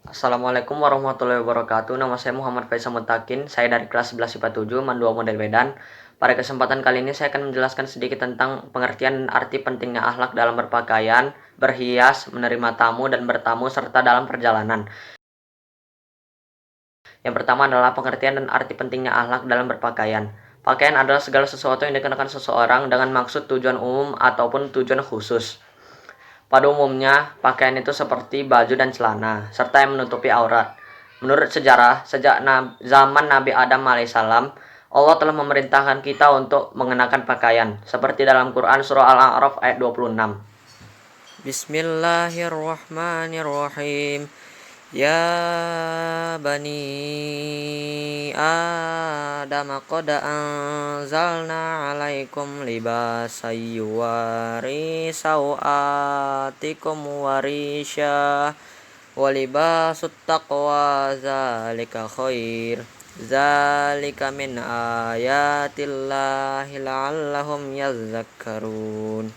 Assalamualaikum warahmatullahi wabarakatuh. Nama saya Muhammad Faisal Mutakin. Saya dari kelas 11 IPA 7, Mandua Model Medan. Pada kesempatan kali ini saya akan menjelaskan sedikit tentang pengertian dan arti pentingnya akhlak dalam berpakaian, berhias, menerima tamu dan bertamu serta dalam perjalanan. Yang pertama adalah pengertian dan arti pentingnya akhlak dalam berpakaian. Pakaian adalah segala sesuatu yang dikenakan seseorang dengan maksud tujuan umum ataupun tujuan khusus. Pada umumnya, pakaian itu seperti baju dan celana, serta yang menutupi aurat. Menurut sejarah, sejak zaman Nabi Adam alaihissalam, Allah telah memerintahkan kita untuk mengenakan pakaian, seperti dalam Quran Surah Al-A'raf ayat 26. Bismillahirrahmanirrahim. Ya bani Adam qad anzalna 'alaikum libasan yuwari sawatikum warisha wa libasut taqwa zalika khair. Zalika min ayatillahi la'allahum yadhakkarun.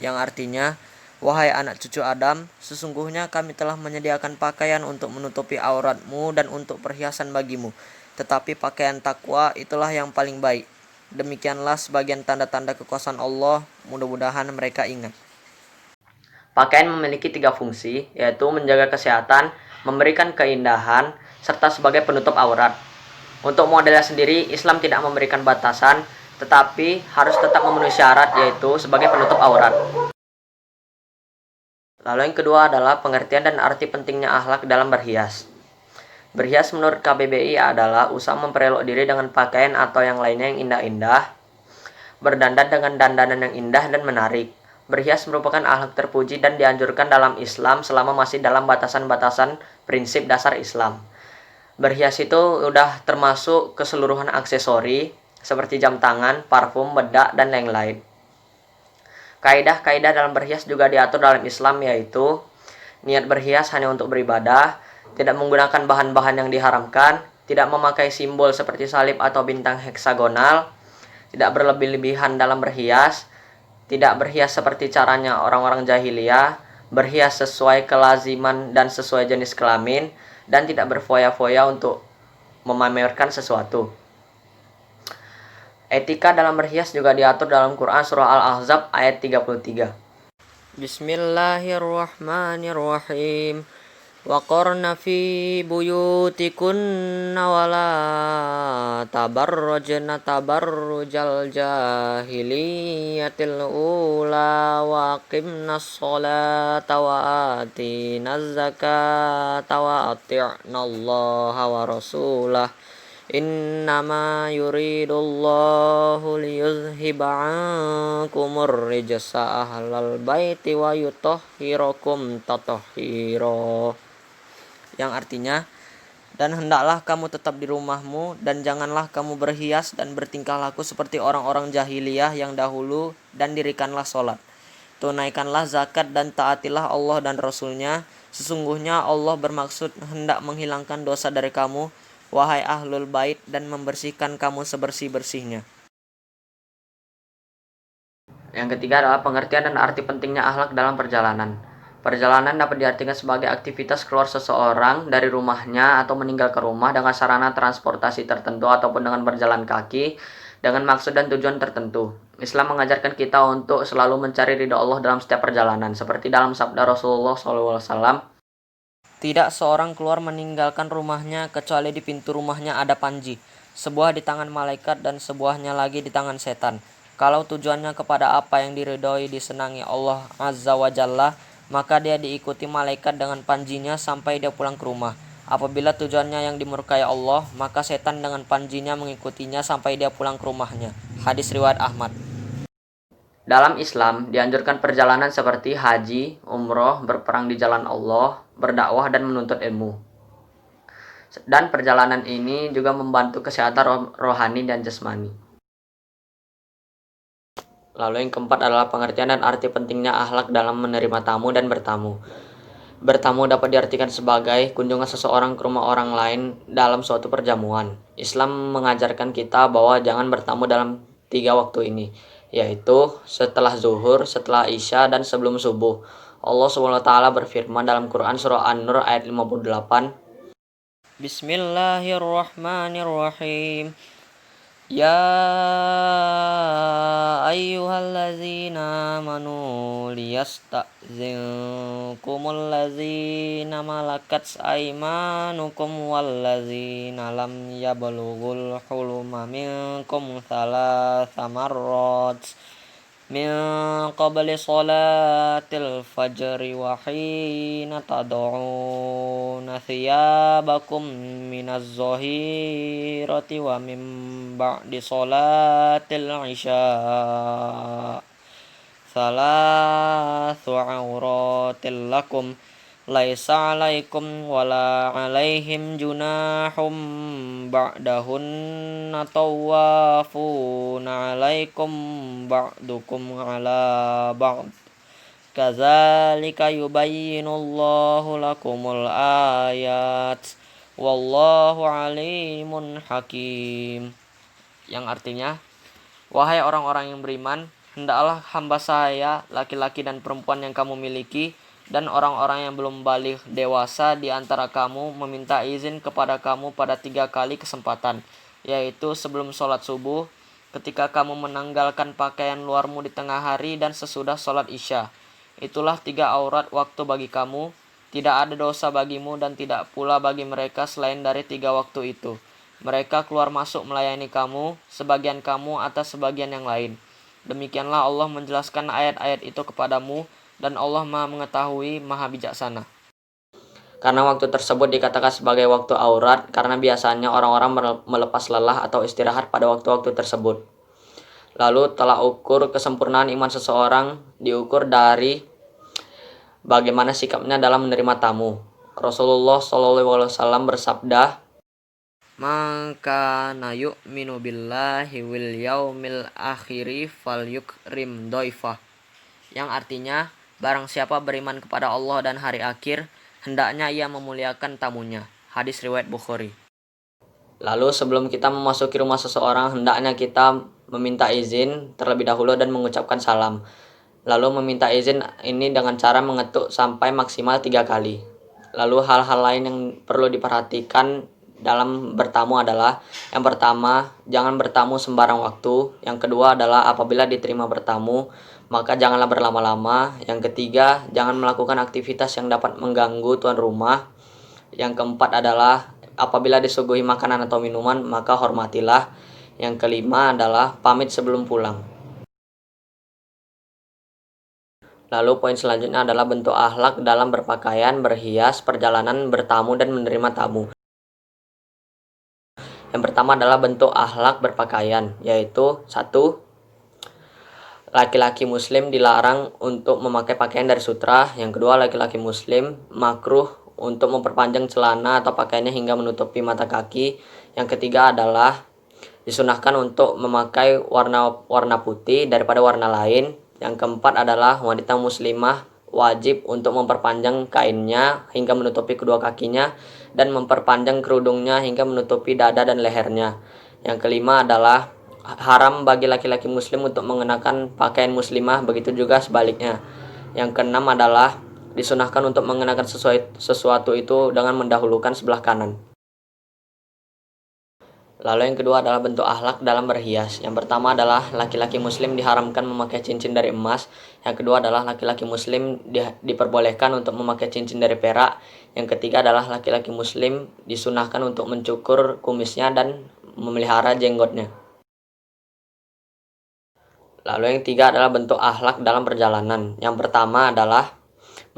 Yang artinya, wahai anak cucu Adam, sesungguhnya kami telah menyediakan pakaian untuk menutupi auratmu dan untuk perhiasan bagimu. Tetapi pakaian takwa itulah yang paling baik. Demikianlah sebagian tanda-tanda kekuasaan Allah, mudah-mudahan mereka ingat. Pakaian memiliki 3 fungsi, yaitu menjaga kesehatan, memberikan keindahan, serta sebagai penutup aurat. Untuk modelnya sendiri, Islam tidak memberikan batasan, tetapi harus tetap memenuhi syarat, yaitu sebagai penutup aurat. Lalu yang kedua adalah pengertian dan arti pentingnya akhlak dalam berhias. Berhias menurut KBBI adalah usaha memperelok diri dengan pakaian atau yang lainnya yang indah-indah, berdandan dengan dandanan yang indah dan menarik. Berhias merupakan akhlak terpuji dan dianjurkan dalam Islam selama masih dalam batasan-batasan prinsip dasar Islam. Berhias itu udah termasuk keseluruhan aksesori seperti jam tangan, parfum, bedak, dan lain-lain. Kaidah-kaidah dalam berhias juga diatur dalam Islam, yaitu niat berhias hanya untuk beribadah, tidak menggunakan bahan-bahan yang diharamkan, tidak memakai simbol seperti salib atau bintang heksagonal, tidak berlebih-lebihan dalam berhias, tidak berhias seperti caranya orang-orang jahiliyah, berhias sesuai kelaziman dan sesuai jenis kelamin, dan tidak berfoya-foya untuk memamerkan sesuatu. Etika dalam berhias juga diatur dalam Quran Surah Al-Ahzab ayat 33. Bismillahirrahmanirrahim. Waqarna fi buyutikunna wala tabarrajna tabarrujal jahiliyatil ula wa aqimnas sholata wa atinaz zakata wa ati'nallaha wa rasulah. Innama yuridullahu liyuzhiba ankumur rijsa ahlal baiti wa yutahhirakum tatahhira. Yang artinya, dan hendaklah kamu tetap di rumahmu dan janganlah kamu berhias dan bertingkah laku seperti orang-orang jahiliyah yang dahulu, dan dirikanlah sholat. Tunaikanlah zakat dan taatilah Allah dan Rasulnya. Sesungguhnya Allah bermaksud hendak menghilangkan dosa dari kamu, wahai ahlul bait, dan membersihkan kamu sebersih-bersihnya. Yang ketiga adalah pengertian dan arti pentingnya akhlak dalam perjalanan. Perjalanan dapat diartikan sebagai aktivitas keluar seseorang dari rumahnya atau meninggalkan rumah dengan sarana transportasi tertentu ataupun dengan berjalan kaki dengan maksud dan tujuan tertentu. Islam mengajarkan kita untuk selalu mencari ridha Allah dalam setiap perjalanan, seperti dalam sabda Rasulullah SAW. Tidak seorang keluar meninggalkan rumahnya kecuali di pintu rumahnya ada panji, sebuah di tangan malaikat dan sebuahnya lagi di tangan setan. Kalau tujuannya kepada apa yang diridhoi disenangi Allah Azza wa Jalla, maka dia diikuti malaikat dengan panjinya sampai dia pulang ke rumah. Apabila tujuannya yang dimurkai Allah, maka setan dengan panjinya mengikutinya sampai dia pulang ke rumahnya. Hadis riwayat Ahmad. Dalam Islam, dianjurkan perjalanan seperti haji, umroh, berperang di jalan Allah, berdakwah, dan menuntut ilmu. Dan perjalanan ini juga membantu kesehatan rohani dan jasmani. Lalu yang keempat adalah pengertian dan arti pentingnya akhlak dalam menerima tamu dan bertamu. Bertamu dapat diartikan sebagai kunjungan seseorang ke rumah orang lain dalam suatu perjamuan. Islam mengajarkan kita bahwa jangan bertamu dalam 3 waktu ini, yaitu setelah zuhur, setelah isya, dan sebelum subuh. Allah Subhanahu wa taala berfirman dalam Quran surah An-Nur ayat 58. Bismillahirrahmanirrahim. Ya ayyuhallazina amanu liyasta'zinkumul ladzina malakat aymanukum wallazina lam yablughul huluma minkum thalatha marrat min qabli salatil fajri wa hina tad'una thiyabakum minaz zahirati wa min ba'di salatil isya salathu auratil lakum laisa alaikum wala alaihim junahum ba'dahunna tawafuna alaikum ba'dukum ala ba'd kadzalika yubayyinullahu lakumul ayat wallahu alimun hakim, yang artinya, wahai orang-orang yang beriman, hendaklah hamba saya, laki-laki dan perempuan yang kamu miliki, dan orang-orang yang belum balik dewasa di antara kamu meminta izin kepada kamu pada 3 kali kesempatan, yaitu sebelum sholat subuh, ketika kamu menanggalkan pakaian luarmu di tengah hari, dan sesudah sholat isya. Itulah 3 aurat waktu bagi kamu, tidak ada dosa bagimu dan tidak pula bagi mereka selain dari 3 waktu itu. Mereka keluar masuk melayani kamu, sebagian kamu atas sebagian yang lain. Demikianlah Allah menjelaskan ayat-ayat itu kepadamu, dan Allah Maha Mengetahui, Maha Bijaksana. Karena waktu tersebut dikatakan sebagai waktu aurat, karena biasanya orang-orang melepas lelah atau istirahat pada waktu-waktu tersebut. Lalu telah ukur kesempurnaan iman seseorang diukur dari bagaimana sikapnya dalam menerima tamu. Rasulullah SAW bersabda, maka nayuk minu billahi wil yaumil akhiri fal yukrim doifah, yang artinya, barang siapa beriman kepada Allah dan hari akhir, hendaknya ia memuliakan tamunya. Hadis riwayat Bukhari. Lalu sebelum kita memasuki rumah seseorang, hendaknya kita meminta izin terlebih dahulu dan mengucapkan salam. Lalu meminta izin ini dengan cara mengetuk sampai maksimal 3 kali. Lalu hal-hal lain yang perlu diperhatikan dalam bertamu adalah, yang pertama, jangan bertamu sembarang waktu. Yang kedua adalah apabila diterima bertamu, maka janganlah berlama-lama. Yang ketiga, jangan melakukan aktivitas yang dapat mengganggu tuan rumah. Yang keempat adalah apabila disuguhi makanan atau minuman, maka hormatilah. Yang kelima adalah pamit sebelum pulang. Lalu poin selanjutnya adalah bentuk akhlak dalam berpakaian, berhias, perjalanan, bertamu, dan menerima tamu. Yang pertama adalah bentuk akhlak berpakaian, yaitu 1. Laki-laki muslim dilarang untuk memakai pakaian dari sutra. Yang kedua, laki-laki muslim makruh untuk memperpanjang celana atau pakaiannya hingga menutupi mata kaki. Yang ketiga adalah disunahkan untuk memakai warna putih daripada warna lain. Yang keempat adalah wanita muslimah wajib untuk memperpanjang kainnya hingga menutupi kedua kakinya dan memperpanjang kerudungnya hingga menutupi dada dan lehernya. Yang kelima adalah haram bagi laki-laki muslim untuk mengenakan pakaian muslimah, begitu juga sebaliknya. Yang keenam adalah disunahkan untuk mengenakan sesuatu itu dengan mendahulukan sebelah kanan. Lalu yang kedua adalah bentuk akhlak dalam berhias. Yang pertama adalah laki-laki muslim diharamkan memakai cincin dari emas. Yang kedua adalah laki-laki muslim diperbolehkan untuk memakai cincin dari perak. Yang ketiga adalah laki-laki muslim disunahkan untuk mencukur kumisnya dan memelihara jenggotnya. Lalu yang tiga adalah bentuk akhlak dalam perjalanan. Yang pertama adalah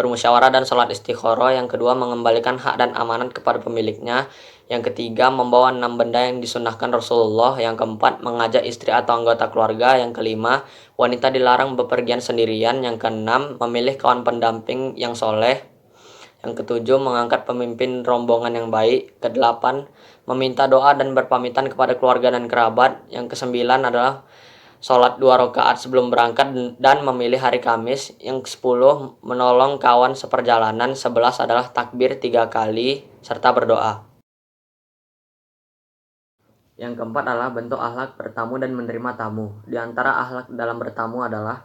bermusyawarah dan sholat istikharah. Yang kedua, mengembalikan hak dan amanat kepada pemiliknya. Yang ketiga, membawa 6 benda yang disunahkan Rasulullah. Yang keempat, mengajak istri atau anggota keluarga. Yang kelima, wanita dilarang bepergian sendirian. Yang keenam, memilih kawan pendamping yang soleh. Yang ketujuh, mengangkat pemimpin rombongan yang baik. Kedelapan, meminta doa dan berpamitan kepada keluarga dan kerabat. Yang kesembilan adalah sholat 2 rakaat sebelum berangkat dan memilih hari Kamis. Yang 10, menolong kawan seperjalanan. 11 adalah takbir 3 kali serta berdoa. Yang keempat adalah bentuk akhlak bertamu dan menerima tamu. Di antara akhlak dalam bertamu adalah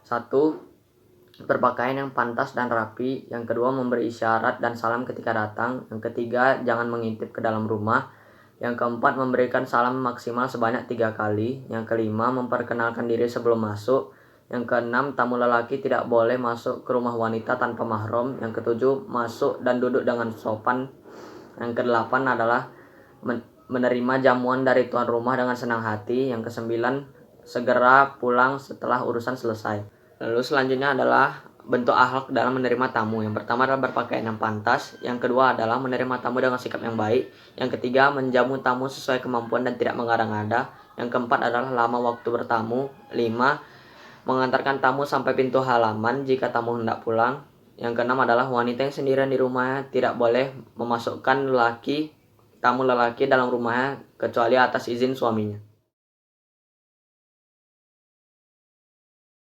1. berpakaian yang pantas dan rapi. Yang kedua, memberi isyarat dan salam ketika datang. Yang ketiga, jangan mengintip ke dalam rumah. Yang keempat, memberikan salam maksimal sebanyak 3 kali. Yang kelima, memperkenalkan diri sebelum masuk. Yang keenam, tamu lelaki tidak boleh masuk ke rumah wanita tanpa mahram. Yang ketujuh, masuk dan duduk dengan sopan. Yang kedelapan adalah menerima jamuan dari tuan rumah dengan senang hati. Yang kesembilan, segera pulang setelah urusan selesai. Lalu selanjutnya adalah bentuk akhlak dalam menerima tamu. Yang pertama adalah berpakaian yang pantas. Yang kedua adalah menerima tamu dengan sikap yang baik. Yang ketiga, menjamu tamu sesuai kemampuan dan tidak mengada-ngada. Yang keempat adalah lama waktu bertamu. 5. Mengantarkan tamu sampai pintu halaman jika tamu hendak pulang. Yang keenam adalah wanita yang sendirian di rumahnya tidak boleh memasukkan tamu lelaki dalam rumahnya kecuali atas izin suaminya.